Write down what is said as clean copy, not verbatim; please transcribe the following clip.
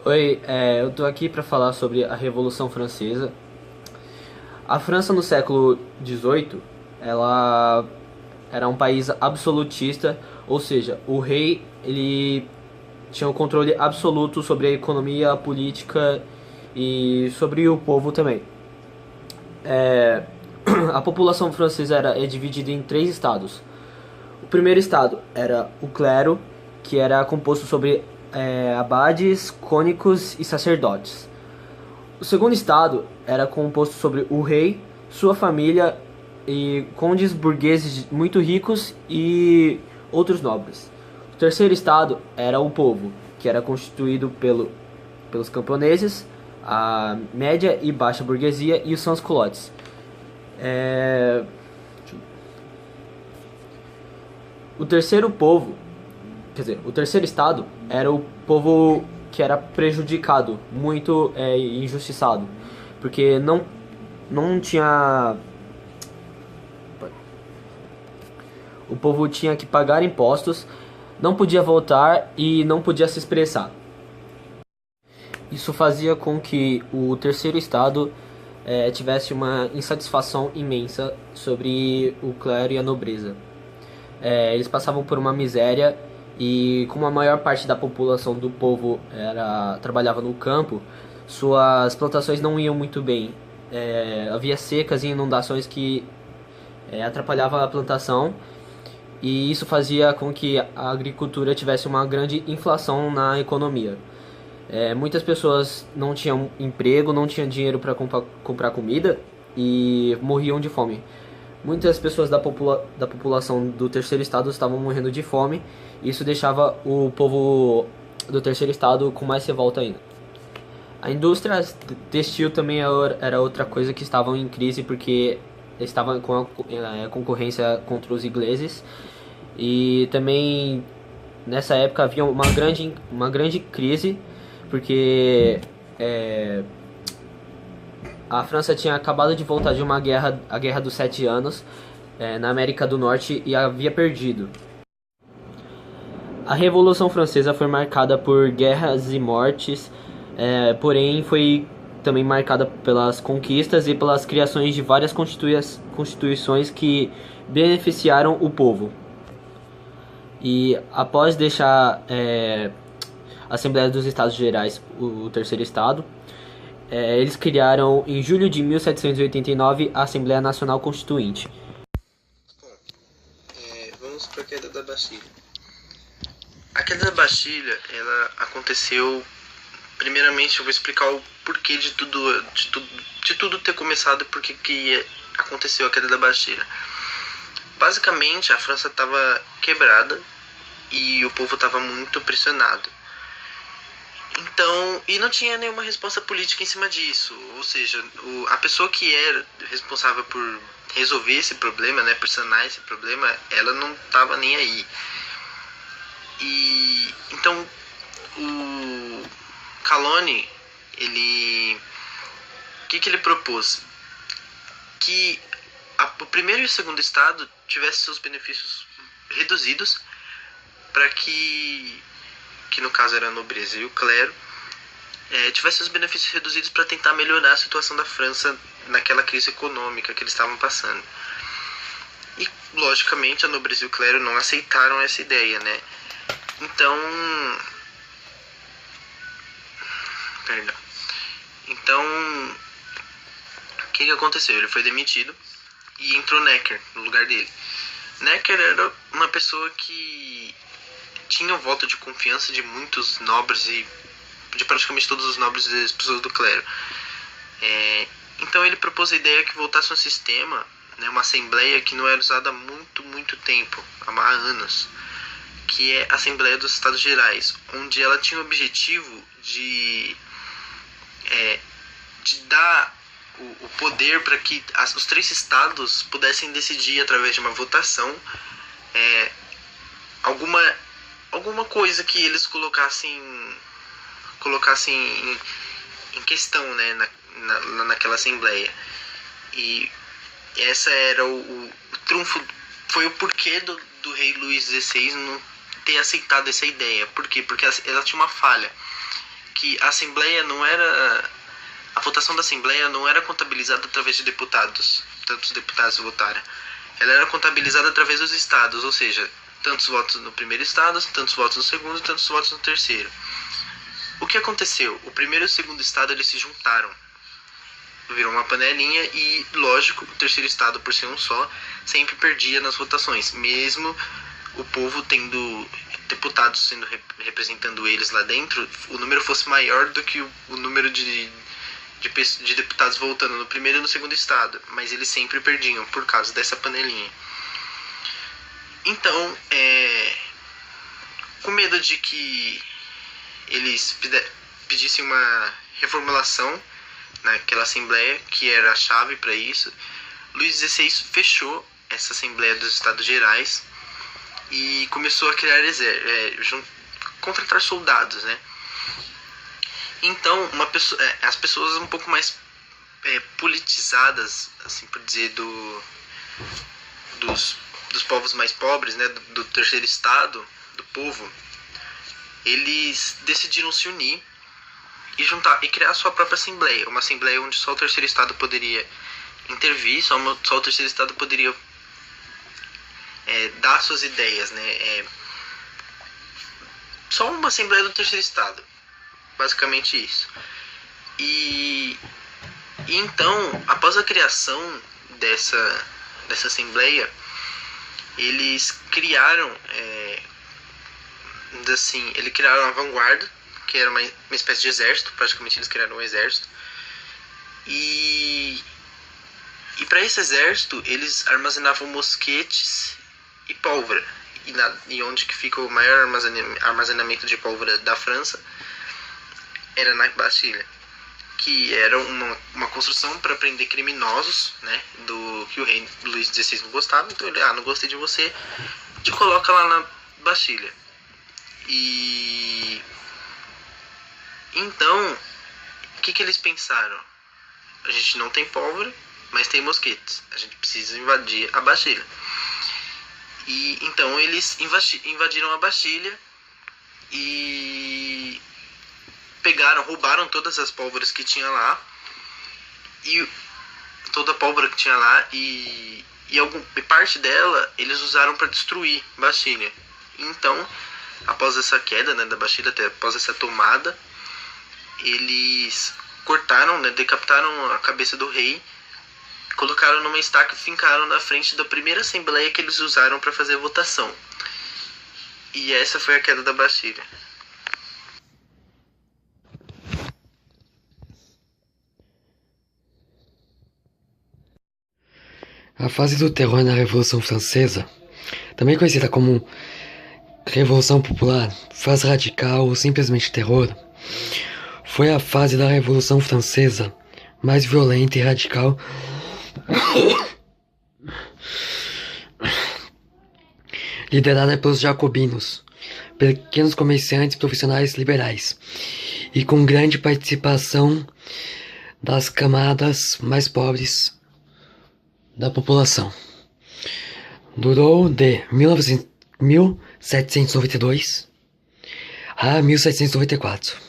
Oi, eu tô aqui para falar sobre a Revolução Francesa. A França no século XVIII, ela era um país absolutista, ou seja, o rei ele tinha o controle absoluto sobre a economia, a política e sobre o povo também. A população francesa é dividida em três estados. O primeiro estado era o clero, que era composto sobre abades, cônicos e sacerdotes. O segundo estado era composto sobre o rei, sua família e condes burgueses muito ricos e outros nobres. O terceiro estado era o povo, que era constituído pelos camponeses, a média e baixa burguesia e os sans-culottes. É... O terceiro povo, quer dizer, o terceiro estado era o povo que era prejudicado, muito injustiçado, porque não tinha, o povo tinha que pagar impostos, não podia votar e não podia se expressar. Isso fazia com que o terceiro estado tivesse uma insatisfação imensa sobre o clero e a nobreza. Eles passavam por uma miséria e como a maior parte da população do povo trabalhava no campo, suas plantações não iam muito bem. Havia secas e inundações que atrapalhavam a plantação e isso fazia com que a agricultura tivesse uma grande inflação na economia. Muitas pessoas não tinham emprego, não tinham dinheiro para comprar comida e morriam de fome. Muitas pessoas da população do terceiro estado estavam morrendo de fome e isso deixava o povo do terceiro estado com mais revolta ainda. A indústria textil também era outra coisa que estavam em crise porque estavam com a concorrência contra os ingleses e também nessa época havia uma grande crise porque a França tinha acabado de voltar de uma guerra, a Guerra dos Sete Anos, na América do Norte e havia perdido. A Revolução Francesa foi marcada por guerras e mortes, porém foi também marcada pelas conquistas e pelas criações de várias constituições que beneficiaram o povo. E após deixar a Assembleia dos Estados Gerais, o terceiro estado, eles criaram em julho de 1789 a Assembleia Nacional Constituinte. Bom, vamos para a queda da Bastilha. A queda da Bastilha, ela aconteceu. Primeiramente, eu vou explicar o porquê de tudo ter começado e por que aconteceu a queda da Bastilha. Basicamente, a França estava quebrada e o povo estava muito pressionado. Então, e não tinha nenhuma resposta política em cima disso. Ou seja, a pessoa que era responsável por resolver esse problema, né, por sanar esse problema, ela não estava nem aí. E então o Calonne, o que ele propôs? Que o primeiro e o segundo estado tivessem seus benefícios reduzidos para que no caso era a nobreza e o clero, tivessem os benefícios reduzidos para tentar melhorar a situação da França naquela crise econômica que eles estavam passando. E, logicamente, a nobreza e o clero não aceitaram essa ideia, né? Então, o que aconteceu? Ele foi demitido e entrou Necker no lugar dele. Necker era uma pessoa que tinha o voto de confiança de muitos nobres e de praticamente todos os nobres e as pessoas do clero. Então ele propôs a ideia que voltasse um sistema, né, uma assembleia que não era usada há muito tempo, há anos, que é a Assembleia dos Estados Gerais, onde ela tinha o objetivo de dar o poder para que os três estados pudessem decidir através de uma votação alguma coisa que eles colocassem em questão, né, naquela assembleia. E essa era o trunfo, foi o porquê do rei Luís XVI não ter aceitado essa ideia. Por quê? Porque ela tinha uma falha, que a Assembleia não era... A votação da Assembleia não era contabilizada através de deputados, tantos deputados votaram. Ela era contabilizada através dos estados, ou seja, tantos votos no primeiro estado, tantos votos no segundo, tantos votos no terceiro. O que aconteceu? O primeiro e o segundo estado eles se juntaram. Virou uma panelinha e, lógico, o terceiro estado, por ser um só, sempre perdia nas votações. Mesmo o povo tendo deputados sendo representando eles lá dentro, o número fosse maior do que o número de deputados votando no primeiro e no segundo estado. Mas eles sempre perdiam por causa dessa panelinha. Então, com medo de que eles pedissem uma reformulação naquela Assembleia, que era a chave para isso, Luís XVI fechou essa Assembleia dos Estados Gerais e começou a criar contratar soldados, né? Então, as pessoas um pouco mais politizadas, assim por dizer, dos povos mais pobres, né, do terceiro estado, do povo, eles decidiram se unir e juntar e criar a sua própria assembleia, uma assembleia onde só o terceiro estado poderia intervir, só o terceiro estado poderia dar suas ideias, né? Só uma assembleia do terceiro estado, basicamente isso. E então, após a criação dessa assembleia, eles criaram a vanguarda, que era uma espécie de exército. Praticamente eles criaram um exército, e para esse exército eles armazenavam mosquetes e pólvora, e onde que fica o maior armazenamento de pólvora da França era na Bastilha, que era uma construção para prender criminosos, né, do que o rei Luís XVI não gostava. Então ele, não gostei de você, te coloca lá na Bastilha. E então, o que eles pensaram? A gente não tem pólvora, mas tem mosquetes. A gente precisa invadir a Bastilha. E então eles invadiram a Bastilha e roubaram todas as pólvoras que tinha lá, e toda a pólvora que tinha lá, e parte dela eles usaram para destruir Bastilha. Então, após essa queda, né, da Bastilha, até após essa tomada, eles cortaram, né, decapitaram a cabeça do rei, colocaram numa estaca e fincaram na frente da primeira assembleia que eles usaram para fazer a votação. E essa foi a queda da Bastilha. A fase do terror na Revolução Francesa, também conhecida como Revolução Popular, fase radical ou simplesmente terror, foi a fase da Revolução Francesa mais violenta e radical liderada pelos jacobinos, pequenos comerciantes profissionais liberais, e com grande participação das camadas mais pobres da população. Durou de 1792 a 1794.